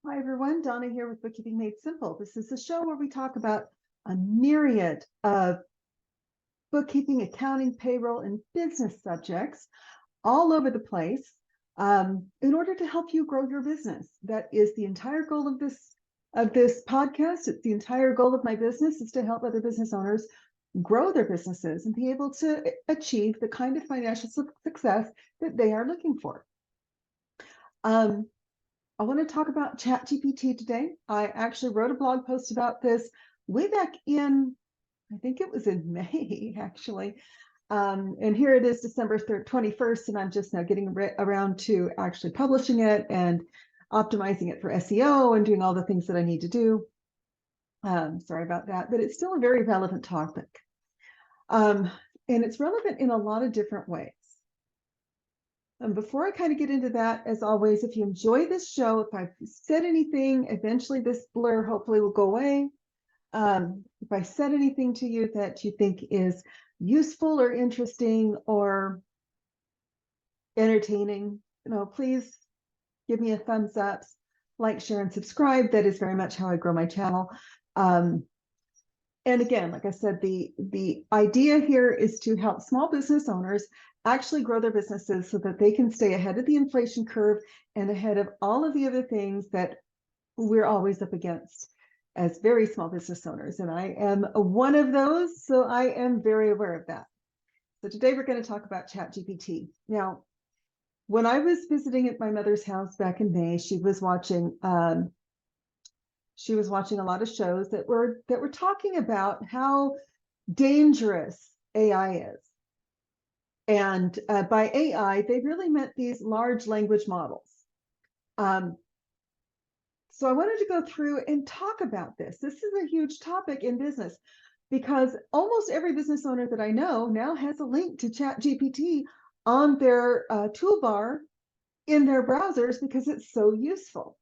Hi, everyone. Donna here with Bookkeeping Made Simple. This is a show where we talk about a myriad of bookkeeping, accounting, payroll, and business subjects all over the place in order to help you grow your business. That is the entire goal of this podcast. It's the entire goal of my business is to help other business owners grow their businesses and be able to achieve the kind of financial success that they are looking for. I want to talk about ChatGPT today. I actually wrote a blog post about this way back in, I think it was in May, actually. And here it is, December 21st, and I'm just now getting around to actually publishing it and optimizing it for SEO and doing all the things that I need to do. Sorry about that, but it's still a very relevant topic. And it's relevant in a lot of different ways. And before I kind of get into that, as always, if you enjoy this show, if I've said anything, eventually this blur hopefully will go away. If I said anything to you that you think is useful or interesting or entertaining, please give me a thumbs up, like, share, and subscribe. That is very much how I grow my channel. And again, like I said, the idea here is to help small business owners actually grow their businesses so that they can stay ahead of the inflation curve and ahead of all of the other things that we're always up against as very small business owners. And I am one of those, so I am very aware of that. So today we're going to talk about ChatGPT. Now, when I was visiting at my mother's house back in May, she was watching a lot of shows that were talking about how dangerous AI is. And by AI, they really meant these large language models. So I wanted to go through and talk about this. This is a huge topic in business because almost every business owner that I know now has a link to ChatGPT on their toolbar in their browsers because it's so useful.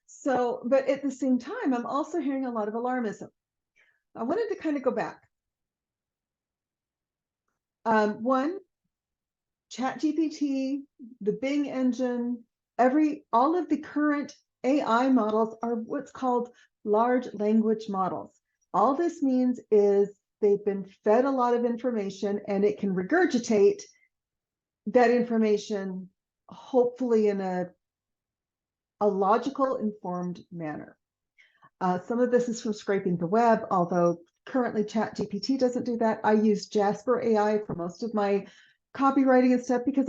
So, but at the same time, I'm also hearing a lot of alarmism. I wanted to kind of go back. One, ChatGPT, the Bing engine, all of the current AI models are what's called large language models. All this means is they've been fed a lot of information and it can regurgitate that information, hopefully in a logical, informed manner. Some of this is from scraping the web, although currently ChatGPT doesn't do that. I use Jasper AI for most of my copywriting and stuff because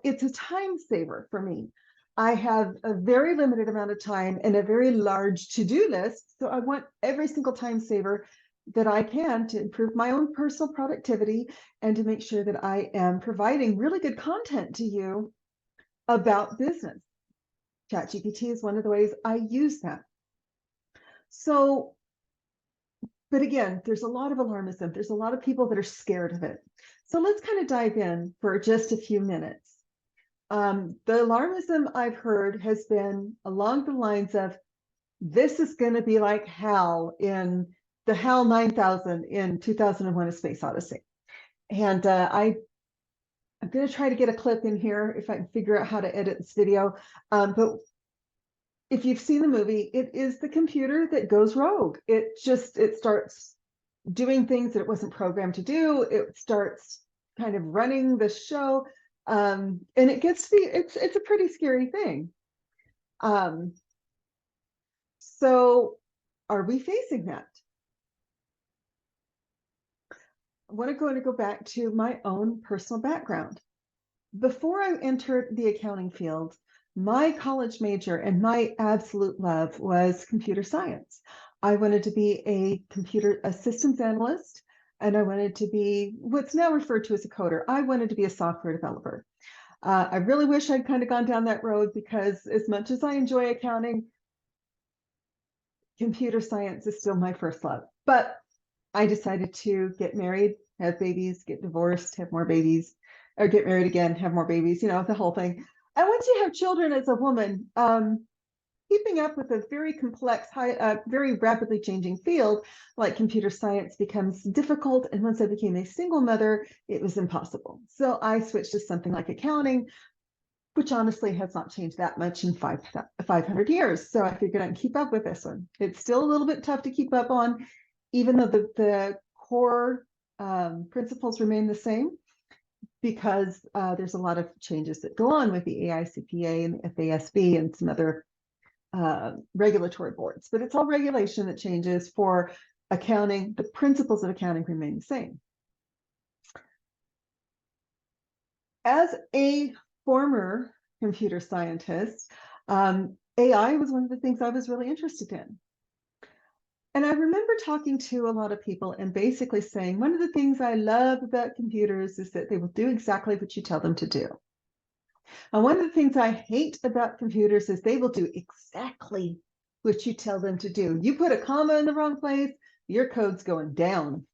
it's a time saver for me. I have a very limited amount of time and a very large to-do list. So I want every single time saver that I can to improve my own personal productivity and to make sure that I am providing really good content to you about business. ChatGPT is one of the ways I use that. So, but again, there's a lot of alarmism. There's a lot of people that are scared of it. So let's kind of dive in for just a few minutes. The alarmism I've heard has been along the lines of, this is going to be like HAL in the HAL 9000 in 2001: A Space Odyssey. And I'm going to try to get a clip in here if I can figure out how to edit this video. But if you've seen the movie, it is the computer that goes rogue. It starts doing things that it wasn't programmed to do. It starts kind of running the show. And it gets to be, it's a pretty scary thing. So are we facing that? I want to go back to my own personal background. Before I entered the accounting field, my college major and my absolute love was computer science. I wanted to be a systems analyst, and I wanted to be what's now referred to as a coder. I wanted to be a software developer. I really wish I'd kind of gone down that road because as much as I enjoy accounting, computer science is still my first love. But I decided to get married, have babies, get divorced, have more babies, or get married again, have more babies, the whole thing. And once you have children as a woman, keeping up with a very complex, very rapidly changing field like computer science becomes difficult. And once I became a single mother, it was impossible. So I switched to something like accounting, which honestly has not changed that much in 500 years. So I figured I'd keep up with this one. It's still a little bit tough to keep up on, even though the core principles remain the same, because there's a lot of changes that go on with the AICPA and the FASB and some other regulatory boards. But it's all regulation that changes. For accounting, the principles of accounting remain the same. As a former computer scientist, AI was one of the things I was really interested in. And I remember talking to a lot of people and basically saying, one of the things I love about computers is that they will do exactly what you tell them to do. And one of the things I hate about computers is they will do exactly what you tell them to do. You put a comma in the wrong place, your code's going down.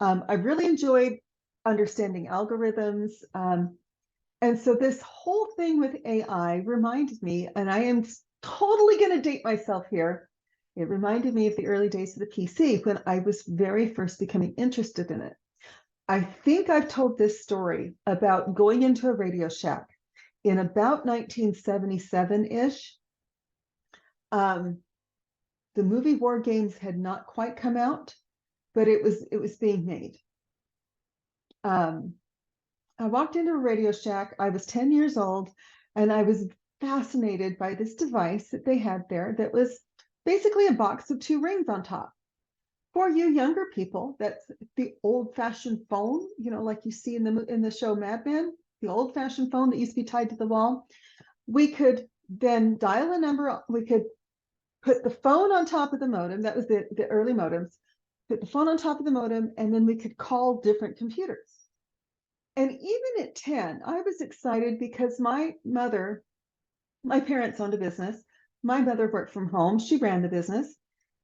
I really enjoyed understanding algorithms. And so this whole thing with AI reminded me, and I am totally going to date myself here, it reminded me of the early days of the PC when I was very first becoming interested in it. I think I've told this story about going into a Radio Shack in about 1977-ish. The movie War Games had not quite come out, but it was being made. I walked into a Radio Shack. I was 10 years old, and I was fascinated by this device that they had there that was basically a box of 2 rings on top. For you younger people, that's the old-fashioned phone, like you see in the show Mad Men, the old-fashioned phone that used to be tied to the wall. We could then dial a number. We could put the phone on top of the modem. That was the early modems. Put the phone on top of the modem, and then we could call different computers. And even at 10, I was excited because my parents owned a business. My mother worked from home. She ran the business.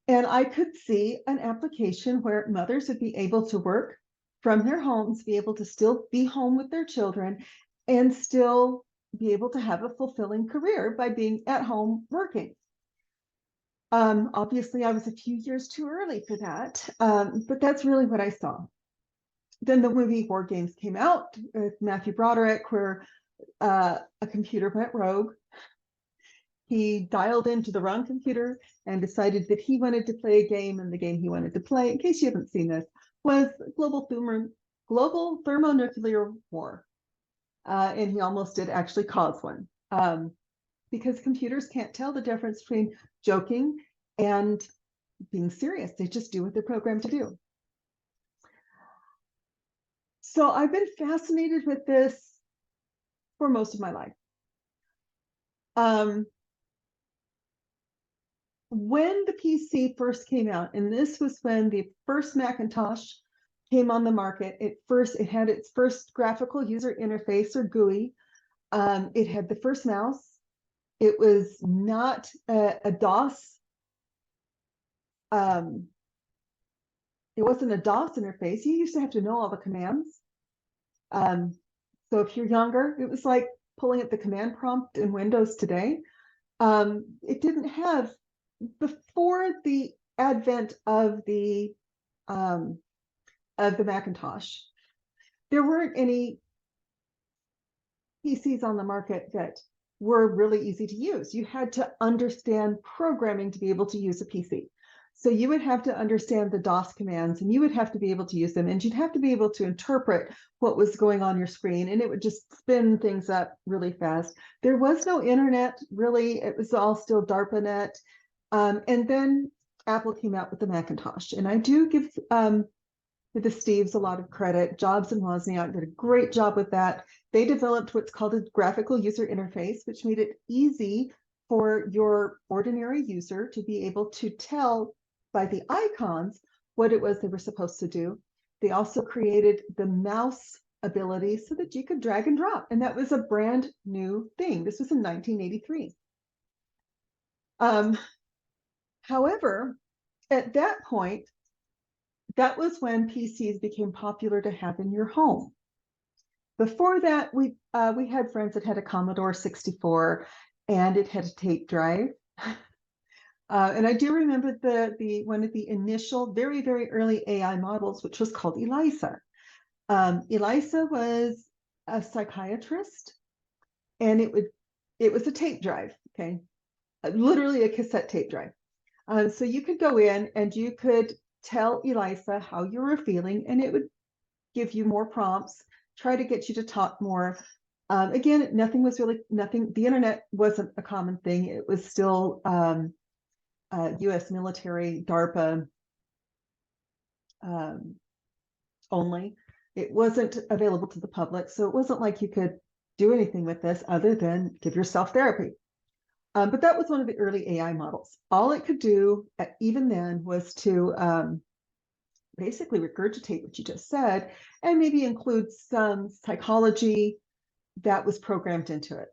And I could see an application where mothers would be able to work from their homes, be able to still be home with their children, and still be able to have a fulfilling career by being at home working. Obviously, I was a few years too early for that, but that's really what I saw. Then the movie War Games came out with Matthew Broderick, where a computer went rogue. He dialed into the wrong computer and decided that he wanted to play a game, and the game he wanted to play, in case you haven't seen this, was global thermonuclear war. And he almost did actually cause one, because computers can't tell the difference between joking and being serious. They just do what they're programmed to do. So I've been fascinated with this for most of my life. When the PC first came out, and this was when the first Macintosh came on the market, it had its first graphical user interface, or GUI. It had the first mouse. It was not a DOS. It wasn't a DOS interface. You used to have to know all the commands. So if you're younger, it was like pulling at the command prompt in Windows today. It didn't have, before the advent of the Macintosh, there weren't any PCs on the market that were really easy to use. You had to understand programming to be able to use a PC. So you would have to understand the DOS commands, and you would have to be able to use them, and you'd have to be able to interpret what was going on your screen, and it would just spin things up really fast. There was no internet, really. It was all still DARPANET. And then Apple came out with the Macintosh, and I do give the Steves a lot of credit. Jobs and Wozniak did a great job with that. They developed what's called a graphical user interface, which made it easy for your ordinary user to be able to tell by the icons what it was they were supposed to do. They also created the mouse ability so that you could drag and drop, and that was a brand new thing. This was in 1983. However, at that point, that was when PCs became popular to have in your home. Before that, we had friends that had a Commodore 64, and it had a tape drive. And I do remember the one of the initial, very, very early AI models, which was called ELISA. ELISA was a psychiatrist and it was a tape drive, okay, literally a cassette tape drive. So you could go in and you could tell Eliza how you were feeling, and it would give you more prompts, try to get you to talk more. Again, nothing, the internet wasn't a common thing. It was still US military, DARPA only. It wasn't available to the public. So it wasn't like you could do anything with this other than give yourself therapy. But that was one of the early AI models. All it could do, even then, was to basically regurgitate what you just said and maybe include some psychology that was programmed into it.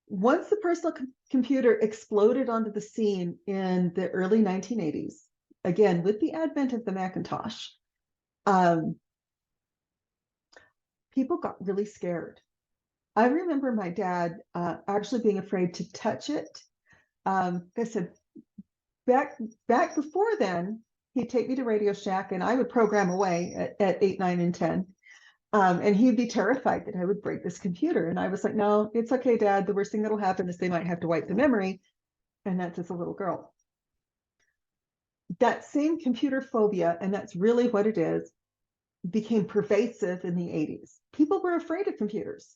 Once the personal computer exploded onto the scene in the early 1980s, again, with the advent of the Macintosh, people got really scared. I remember my dad actually being afraid to touch it. They said back before then, he'd take me to Radio Shack and I would program away at 8, 9, and 10. And he'd be terrified that I would break this computer. And I was like, no, it's okay, Dad. The worst thing that'll happen is they might have to wipe the memory. And that's as a little girl. That same computer phobia, and that's really what it is, became pervasive in the 80s. People were afraid of computers.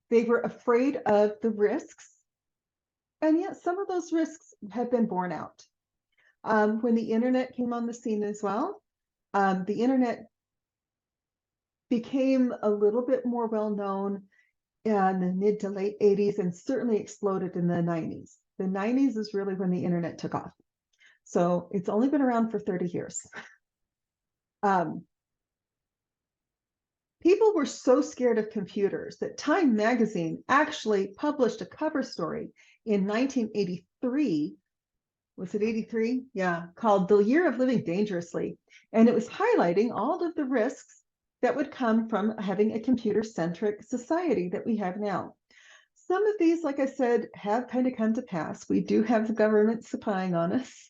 They were afraid of the risks. And yet some of those risks have been borne out. When the internet came on the scene as well, the internet became a little bit more well-known in the mid to late 80s and certainly exploded in the 90s. The 90s is really when the internet took off. So it's only been around for 30 years. People were so scared of computers that Time magazine actually published a cover story in 1983. Was it 83? Yeah, called The Year of Living Dangerously. And it was highlighting all of the risks that would come from having a computer-centric society that we have now. Some of these, like I said, have kind of come to pass. We do have the government spying on us.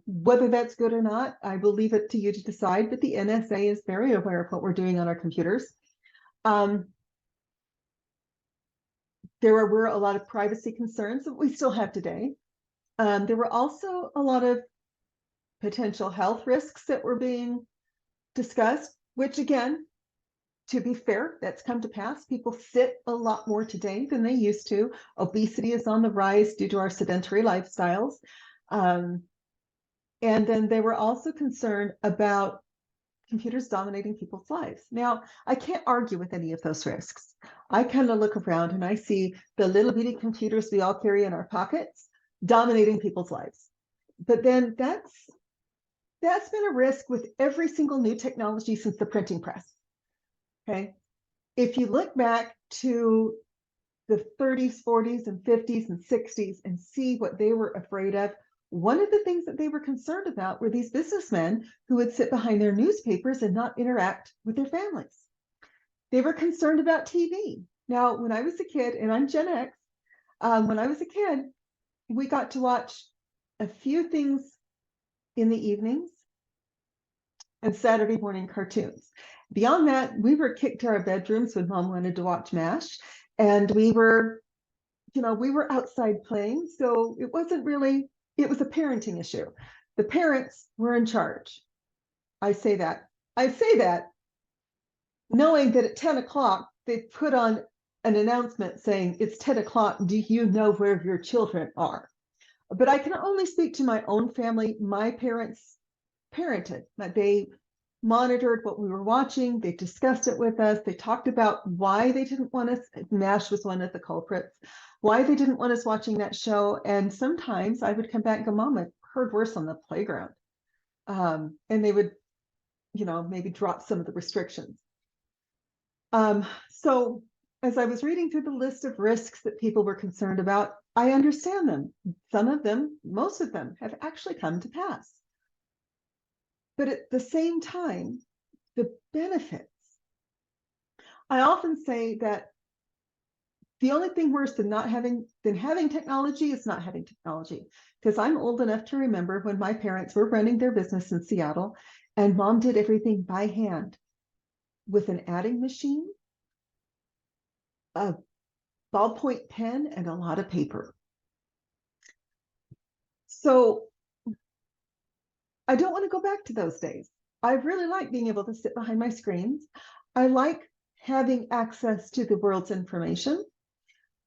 Whether that's good or not, I will leave it to you to decide, but the NSA is very aware of what we're doing on our computers. There were a lot of privacy concerns that we still have today. There were also a lot of potential health risks that were being discussed, which again, to be fair, that's come to pass. People sit a lot more today than they used to. Obesity is on the rise due to our sedentary lifestyles. And then they were also concerned about computers dominating people's lives. Now, I can't argue with any of those risks. I kind of look around and I see the little bitty computers we all carry in our pockets dominating people's lives. But then that's been a risk with every single new technology since the printing press. Okay. If you look back to the 30s, 40s, and 50s, and 60s and see what they were afraid of, one of the things that they were concerned about were these businessmen who would sit behind their newspapers and not interact with their families. They were concerned about TV. Now, when I was a kid, and I'm Gen X, when I was a kid, we got to watch a few things in the evenings and Saturday morning cartoons. Beyond that, we were kicked to our bedrooms when Mom wanted to watch MASH, and we were outside playing. So it wasn't really, it was a parenting issue. The parents were in charge. I say that knowing that at 10 o'clock, they put on an announcement saying, it's 10 o'clock, do you know where your children are? But I can only speak to my own family. My parents parented, they monitored what we were watching. They discussed it with us. They talked about why they didn't want us, MASH was one of the culprits, why they didn't want us watching that show. And sometimes I would come back and go, Mom, I heard worse on the playground. And they would, maybe drop some of the restrictions. So as I was reading through the list of risks that people were concerned about, I understand them. Some of them, most of them, have actually come to pass. But at the same time, the benefits. I often say that the only thing worse than having technology is not having technology. Because I'm old enough to remember when my parents were running their business in Seattle and Mom did everything by hand with an adding machine a ballpoint pen and a lot of paper. So I don't want to go back to those days. I really like being able to sit behind my screens. I like having access to the world's information.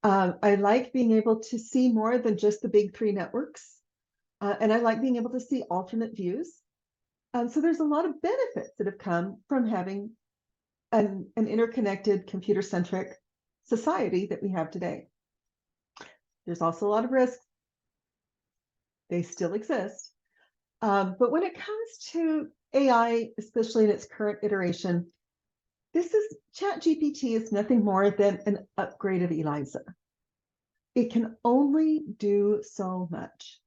I like being able to see more than just the big three networks. And I like being able to see alternate views. So there's a lot of benefits that have come from having an interconnected, computer-centric society that we have today. There's also a lot of risks. They still exist. But when it comes to AI, especially in its current iteration, ChatGPT is nothing more than an upgrade of Eliza. It can only do so much.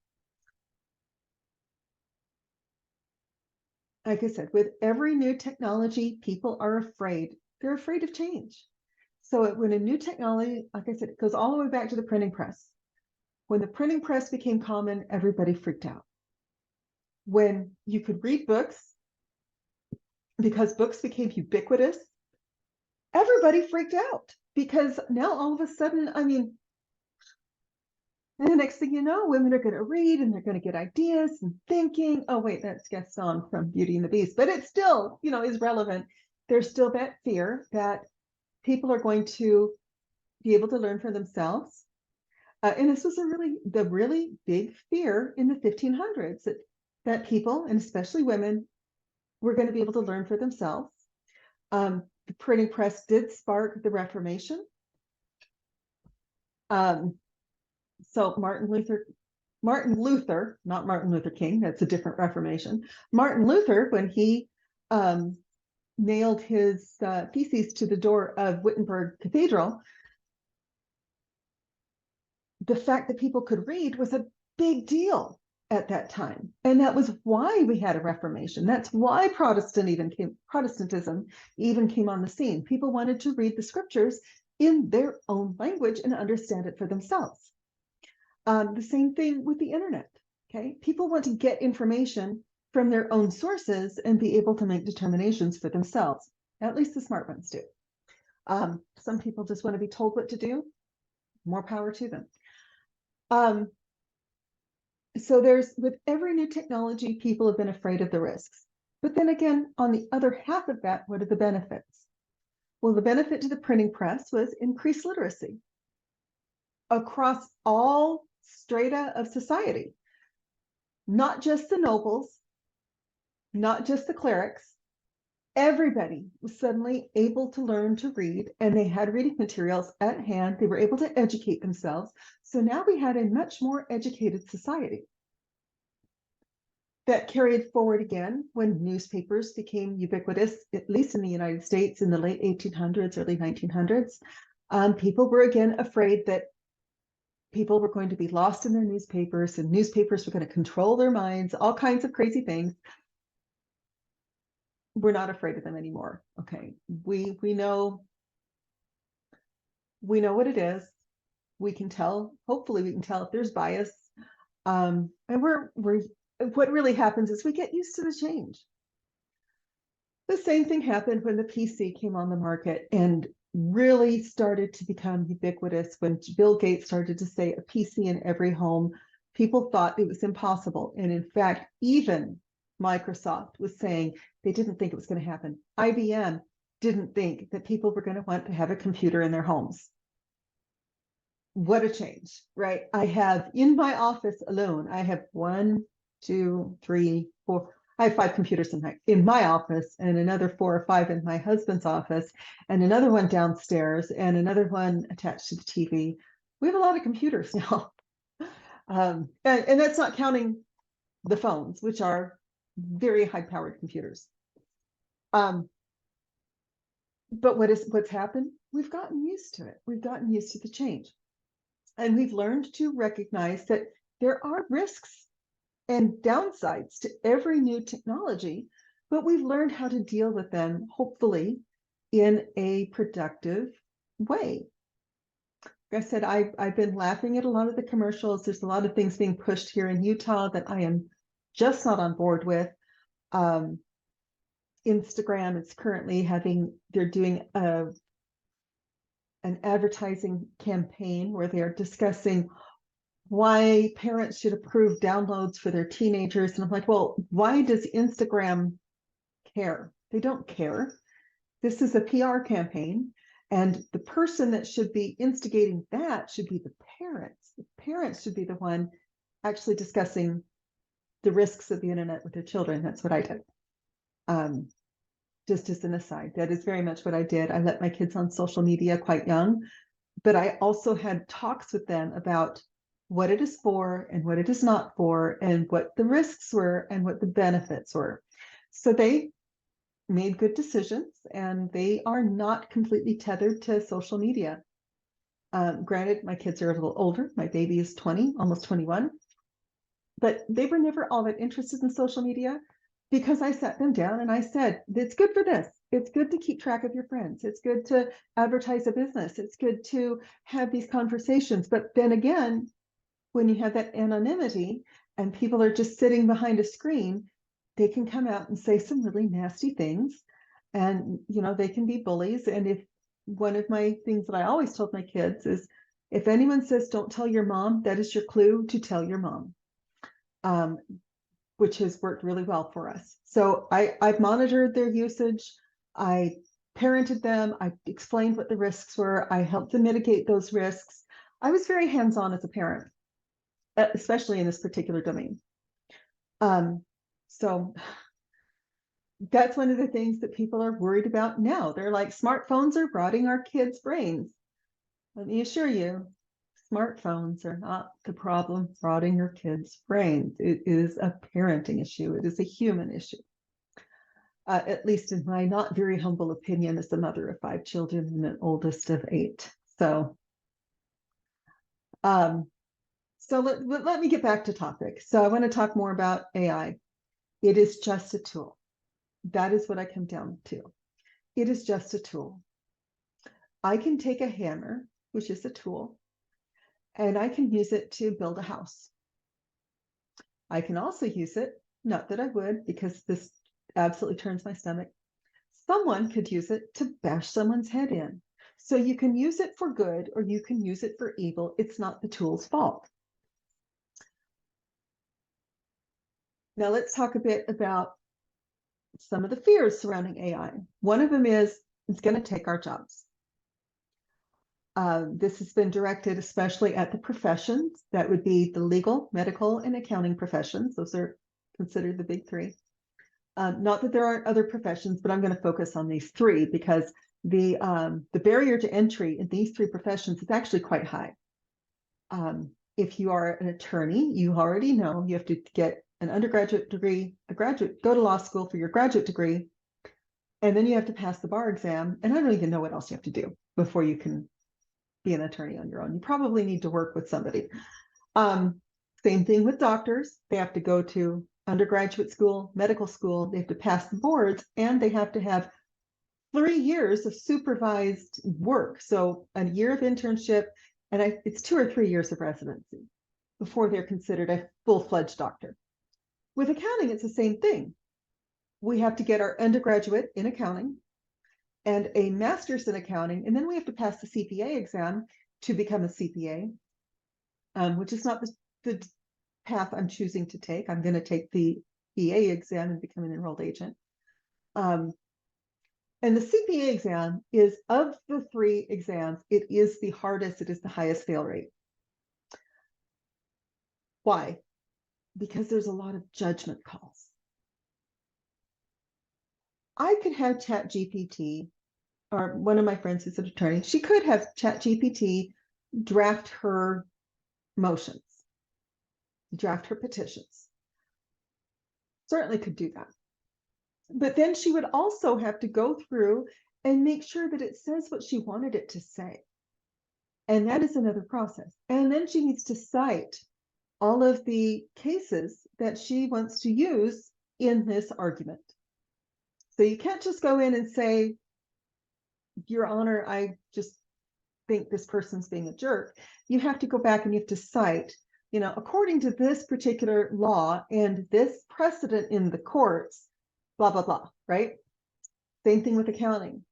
Like I said, with every new technology, people are afraid. They're afraid of change. So when a new technology, like I said, it goes all the way back to the printing press. When the printing press became common, everybody freaked out. When you could read books, because books became ubiquitous, everybody freaked out because now all of a sudden, I mean, and the next thing you know, women are going to read and they're going to get ideas and thinking, oh, wait, that's Gaston from Beauty and the Beast, but it still, is relevant. There's still that fear that people are going to be able to learn for themselves. And this was the really big fear in the 1500s that people, and especially women, were going to be able to learn for themselves. The printing press did spark the Reformation. So Martin Luther, not Martin Luther King, that's a different Reformation. Martin Luther, when he nailed his theses to the door of Wittenberg Cathedral, the fact that people could read was a big deal at that time. And that was why we had a Reformation. That's why Protestantism even came on the scene. People wanted to read the scriptures in their own language and understand it for themselves. The same thing with the internet. Okay, people want to get information from their own sources and be able to make determinations for themselves. At least the smart ones do. Some people just want to be told what to do. More power to them. So with every new technology, people have been afraid of the risks. But then again, on the other half of that, what are the benefits? Well, the benefit to the printing press was increased literacy across all strata of society, not just the nobles, not just the clerics. Everybody was suddenly able to learn to read, and they had reading materials at hand. They were able to educate themselves. So now we had a much more educated society. That carried forward again when newspapers became ubiquitous, at least in the United States in the late 1800s, early 1900s. People were again afraid that people were going to be lost in their newspapers, and newspapers were going to control their minds, all kinds of crazy things. We're not afraid of them anymore. Okay, we know what it is. We can tell. Hopefully, we can tell if there's bias. And what really happens is we get used to the change. The same thing happened when the PC came on the market and really started to become ubiquitous. When Bill Gates started to say a PC in every home, people thought it was impossible. And in fact, even Microsoft was saying they didn't think it was going to happen. IBM didn't think that people were going to want to have a computer in their homes. What a change, right? I have in my office alone, I have 1, 2, 3, 4. I have 5 computers in my office, and another 4 or 5 in my husband's office, and another one downstairs, and another one attached to the TV. We have a lot of computers now. And that's not counting the phones, which are very high-powered computers. But what's happened? We've gotten used to it. We've gotten used to the change. And we've learned to recognize that there are risks and downsides to every new technology, but we've learned how to deal with them, hopefully, in a productive way. Like I said, I've been laughing at a lot of the commercials. There's a lot of things being pushed here in Utah that I am just not on board with. Instagram is currently they're doing an advertising campaign where they are discussing why parents should approve downloads for their teenagers. And I'm like, well, why does Instagram care? They don't care. This is a PR campaign. And the person that should be instigating that should be the parents. The parents should be the one actually discussing the risks of the internet with their children. That's what I did. Just as an aside, that is very much what I did. I let my kids on social media quite young, but I also had talks with them about what it is for and what it is not for, and what the risks were and what the benefits were. So they made good decisions, and they are not completely tethered to social media. Granted, my kids are a little older. My baby is 20, almost 21, but they were never all that interested in social media, because I sat them down and I said, it's good for this. It's good to keep track of your friends. It's good to advertise a business. It's good to have these conversations. But then again, when you have that anonymity and people are just sitting behind a screen, they can come out and say some really nasty things. And, they can be bullies. And if one of my things that I always told my kids is, if anyone says, don't tell your mom, that is your clue to tell your mom. Which has worked really well for us. So I've monitored their usage. I parented them. I explained what the risks were. I helped them mitigate those risks. I was very hands-on as a parent, especially in this particular domain. So that's one of the things that people are worried about now. They're like, smartphones are rotting our kids' brains. Let me assure you, smartphones are not the problem rotting your kids' brains. It is a parenting issue. It is a human issue. At least in my not very humble opinion as the mother of 5 children and an oldest of 8. So let me get back to topic. So I want to talk more about AI. It is just a tool. That is what I come down to. It is just a tool. I can take a hammer, which is a tool, and I can use it to build a house. I can also use it, not that I would, because this absolutely turns my stomach. Someone could use it to bash someone's head in. So you can use it for good or you can use it for evil. It's not the tool's fault. Now let's talk a bit about some of the fears surrounding AI. One of them is it's going to take our jobs. This has been directed especially at the professions. That would be the legal, medical, and accounting professions. Those are considered the big 3. Not that there aren't other professions, but I'm going to focus on these 3 because the barrier to entry in these 3 professions is actually quite high. If you are an attorney, you already know you have to get an undergraduate degree, go to law school for your graduate degree, and then you have to pass the bar exam. And I don't even know what else you have to do before you can be an attorney on your own. You probably need to work with somebody. Same thing with doctors. They have to go to undergraduate school, medical school. They have to pass the boards, and they have to have 3 years of supervised work. So a year of internship, and it's 2 or 3 years of residency before they're considered a full-fledged doctor. With accounting, it's the same thing. We have to get our undergraduate in accounting and a master's in accounting, and then we have to pass the CPA exam to become a CPA, which is not the path I'm choosing to take. I'm going to take the EA exam and become an enrolled agent. And the CPA exam is, of the 3 exams, it is the hardest, it is the highest fail rate. Why? Because there's a lot of judgment calls. I could have ChatGPT, or one of my friends who's an attorney, she could have ChatGPT draft her motions, draft her petitions. Certainly could do that. But then she would also have to go through and make sure that it says what she wanted it to say. And that is another process. And then she needs to cite all of the cases that she wants to use in this argument. So you can't just go in and say, Your Honor, I just think this person's being a jerk. You have to go back and you have to cite, according to this particular law and this precedent in the courts, blah, blah, blah, right? Same thing with accounting.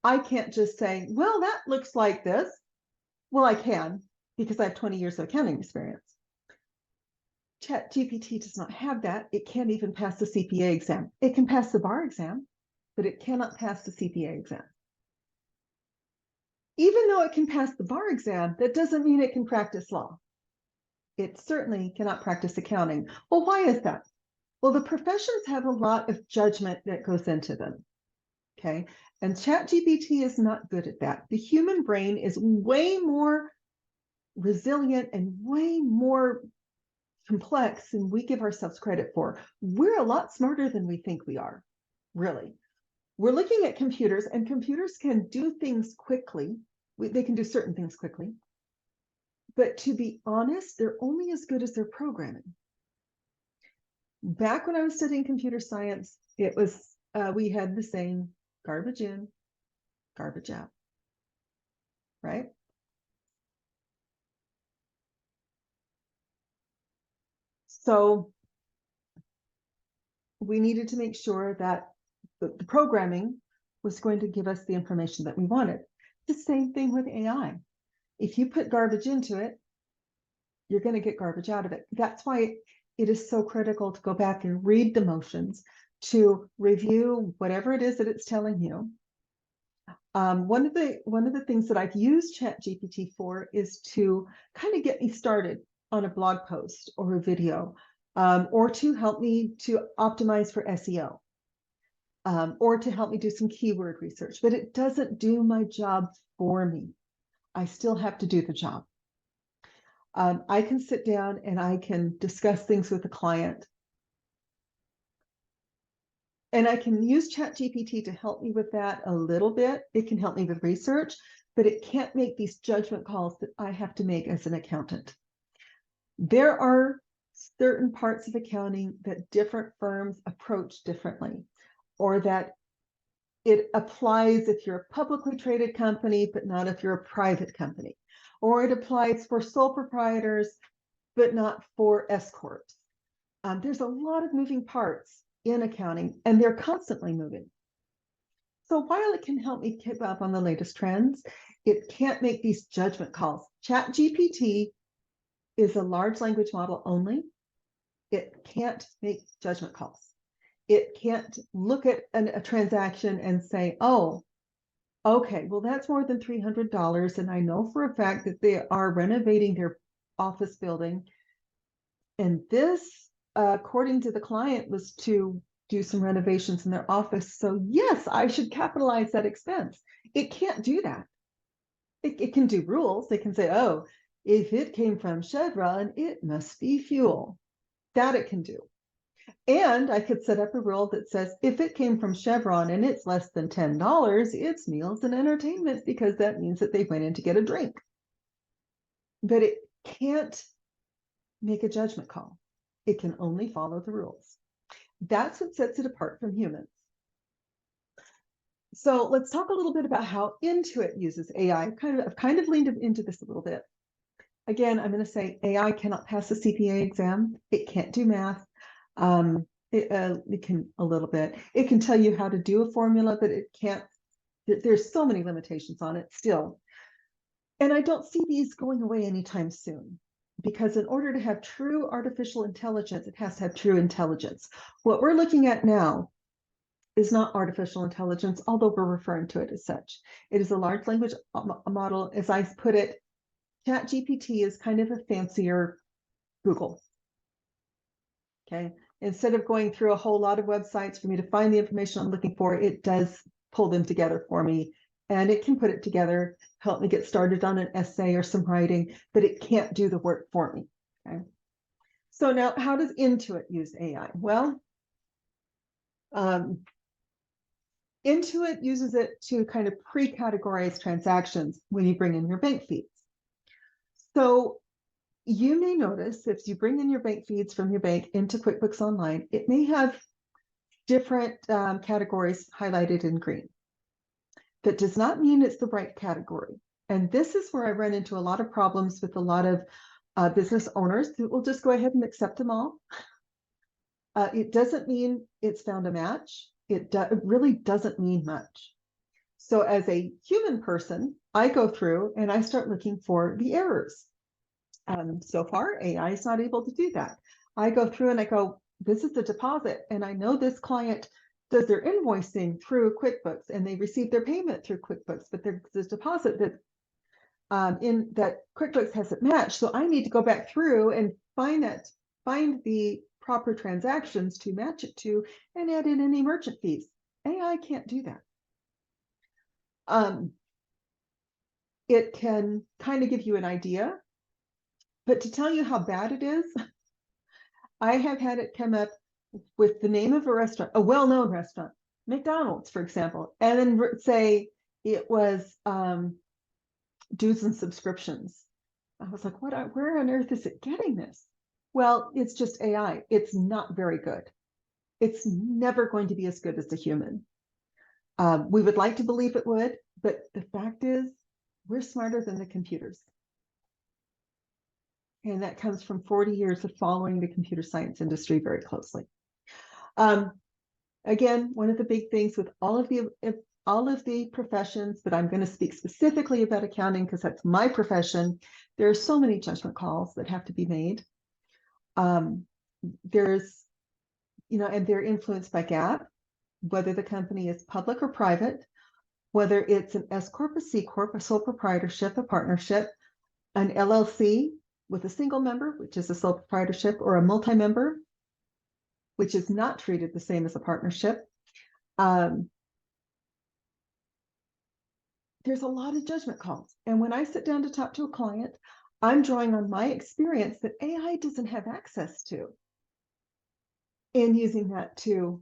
I can't just say, well, that looks like this. Well, I can, because I have 20 years of accounting experience. ChatGPT does not have that. It can't even pass the CPA exam. It can pass the bar exam, but it cannot pass the CPA exam. Even though it can pass the bar exam, that doesn't mean it can practice law. It certainly cannot practice accounting. Well, why is that? Well, the professions have a lot of judgment that goes into them. Okay. And ChatGPT is not good at that. The human brain is way more resilient and way more complex than we give ourselves credit for. We're a lot smarter than we think we are, really. We're looking at computers, and computers can do things quickly. They can do certain things quickly. But to be honest, they're only as good as their programming. Back when I was studying computer science, it was we had the saying, garbage in, garbage out, right? So we needed to make sure that the programming was going to give us the information that we wanted. The same thing with AI. If you put garbage into it, you're going to get garbage out of it. That's why it is so critical to go back and read the motions, to review whatever it is that it's telling you. One of the things that I've used ChatGPT for is to kind of get me started on a blog post or a video, or to help me to optimize for SEO, or to help me do some keyword research. But it doesn't do my job for me. I still have to do the job. I can sit down and I can discuss things with the client. And I can use ChatGPT to help me with that a little bit. It can help me with research, but it can't make these judgment calls that I have to make as an accountant. There are certain parts of accounting that different firms approach differently, or that it applies if you're a publicly traded company, but not if you're a private company, or it applies for sole proprietors, but not for S corps. There's a lot of moving parts in accounting, and they're constantly moving. So while it can help me keep up on the latest trends, it can't make these judgment calls. ChatGPT is a large language model only. It can't make judgment calls. It can't look at a transaction and say, oh, okay, well, that's more than $300. And I know for a fact that they are renovating their office building. And this, according to the client, was to do some renovations in their office. So yes, I should capitalize that expense. It can't do that. It can do rules. It can say, oh, if it came from Chevron, it must be fuel. That it can do. And I could set up a rule that says, if it came from Chevron and it's less than $10, it's meals and entertainment, because that means that they went in to get a drink. But it can't make a judgment call. It can only follow the rules. That's what sets it apart from humans. So let's talk a little bit about how Intuit uses AI. I've kind of leaned into this a little bit. Again, I'm going to say AI cannot pass the CPA exam. It can't do math. It can a little bit. It can tell you how to do a formula, but it can't. There's so many limitations on it still. And I don't see these going away anytime soon, because in order to have true artificial intelligence, it has to have true intelligence. What we're looking at now is not artificial intelligence, although we're referring to it as such. It is a large language model. As I put it, ChatGPT is kind of a fancier Google. Okay. Instead of going through a whole lot of websites for me to find the information I'm looking for, it does pull them together for me. And it can put it together, help me get started on an essay or some writing, but it can't do the work for me. Okay. So now, how does Intuit use AI? Well, Intuit uses it to kind of pre-categorize transactions when you bring in your bank feeds. So you may notice if you bring in your bank feeds from your bank into QuickBooks Online, it may have different categories highlighted in green. That does not mean it's the right category. And this is where I run into a lot of problems with a lot of business owners who will just go ahead and accept them all. It doesn't mean it's found a match. It really doesn't mean much. So as a human person, I go through and I start looking for the errors. So far, AI is not able to do that. I go through and I go, this is the deposit, and I know this client does their invoicing through QuickBooks and they receive their payment through QuickBooks, but there's this deposit that in that QuickBooks hasn't matched. So I need to go back through and find the proper transactions to match it to and add in any merchant fees. AI can't do that. It can kind of give you an idea, but to tell you how bad it is, I have had it come up with the name of a restaurant, a well-known restaurant, McDonald's, for example, and then say it was dues and subscriptions. I was like, where on earth is it getting this? Well, it's just AI. It's not very good. It's never going to be as good as a human. We would like to believe it would, but the fact is, we're smarter than the computers. And that comes from 40 years of following the computer science industry very closely. Again, one of the big things with all of the professions, but I'm going to speak specifically about accounting because that's my profession. There are so many judgment calls that have to be made. There's, and they're influenced by GAAP, whether the company is public or private, whether it's an S Corp, a C Corp, a sole proprietorship, a partnership, an LLC with a single member, which is a sole proprietorship, or a multi-member, which is not treated the same as a partnership. There's a lot of judgment calls. And when I sit down to talk to a client, I'm drawing on my experience that AI doesn't have access to, and using that to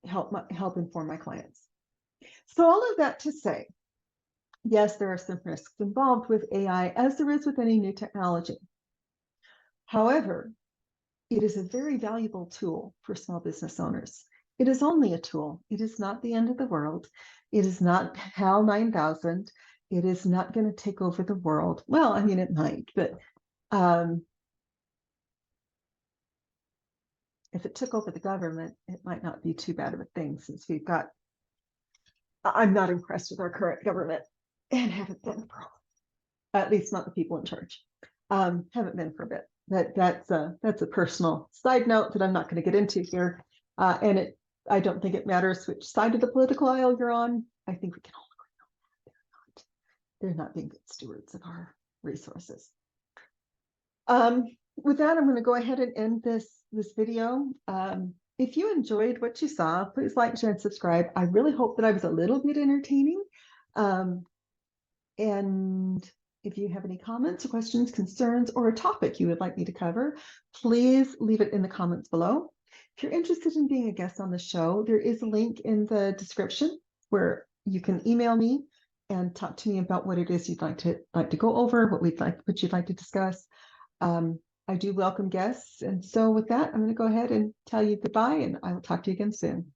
help inform my clients. So all of that to say, yes, there are some risks involved with AI, as there is with any new technology. However, it is a very valuable tool for small business owners. It is only a tool. It is not the end of the world. It is not HAL 9000. It is not going to take over the world. Well, I mean, it might, but if it took over the government, it might not be too bad of a thing, since I'm not impressed with our current government and haven't been for at least not the people in charge. Haven't been for a bit. That's a personal side note that I'm not going to get into here. And I don't think it matters which side of the political aisle you're on. I think we can all agree on that. They're not being good stewards of our resources. With that, I'm going to go ahead and end this video. If you enjoyed what you saw, please like, share, and subscribe. I really hope that I was a little bit entertaining. And if you have any comments or questions, concerns, or a topic you would like me to cover, please leave it in the comments below. If you're interested in being a guest on the show, there is a link in the description where you can email me and talk to me about what it is you'd like to go over, what you'd like to discuss. I do welcome guests. And so with that, I'm going to go ahead and tell you goodbye, and I will talk to you again soon.